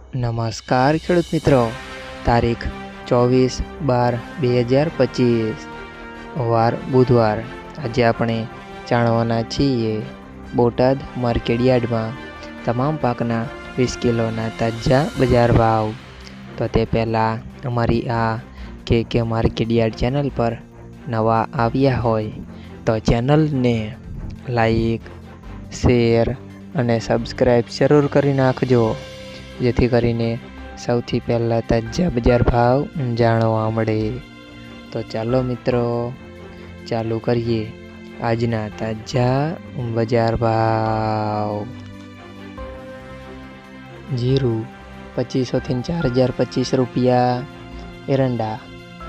નમસ્કાર ખેડૂત મિત્રો, તારીખ 24/12/2025 વાર બુધવાર। આજે આપણે જાણવાના છીએ બોટાદ માર્કેટયાર્ડમાં તમામ પાકના 20 કિલોના તાજા બજાર ભાવ। તો તે પહેલાં અમારી આ કે માર્કેટયાર્ડ ચેનલ પર નવા આવ્યા હોય તો ચેનલને લાઈક, શેર અને સબસ્ક્રાઈબ જરૂર કરી નાખજો, જેથી કરીને સૌથી પહેલાં તાજા બજાર ભાવ જાણવા મળે। તો ચાલો મિત્રો, ચાલુ કરીએ આજના તાજા બજાર ભાવ। જીરું 2500 થી 4025 રૂપિયા, એરંડા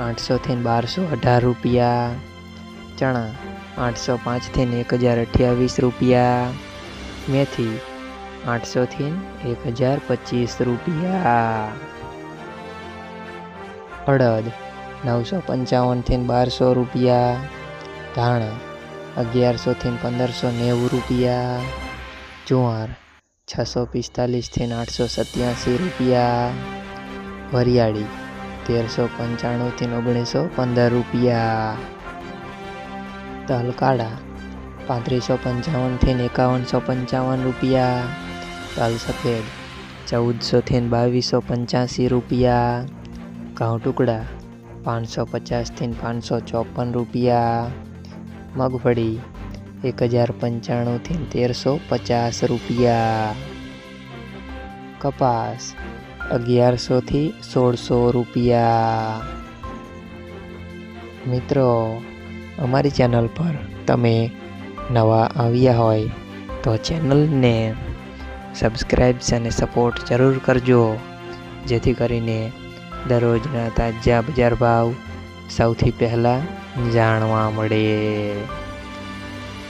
800 થી 1218 રૂપિયા, ચણા 805 થી 1028 રૂપિયા, મેથી 800 થી 1025 રૂપિયા, અડદ 955 થી 1200 રૂપિયા, ધાણા 1100 થી 1590 રૂપિયા, જુવાર 645 થી 887 રૂપિયા, વરિયાળી 1395 થી 1915 રૂપિયા, તલ કાળા 3555 થી 5155 રૂપિયા, તલ સફેદ 1400 થી 2285 રૂપિયા, ઘઉં ટુકડા 550 થી 554 રૂપિયા, મગફળી 1095 થી 1350 રૂપિયા, કપાસ 1100 થી 1600 રૂપિયા। મિત્રો, અમારી ચેનલ પર તમે નવા આવ્યા હોય તો ચેનલને સબસ્ક્રાઈબ અને સપોર્ટ જરૂર કરજો, જેથી કરીને દરરોજના તાજા બજાર ભાવ સૌથી પહેલાં જાણવા મળે।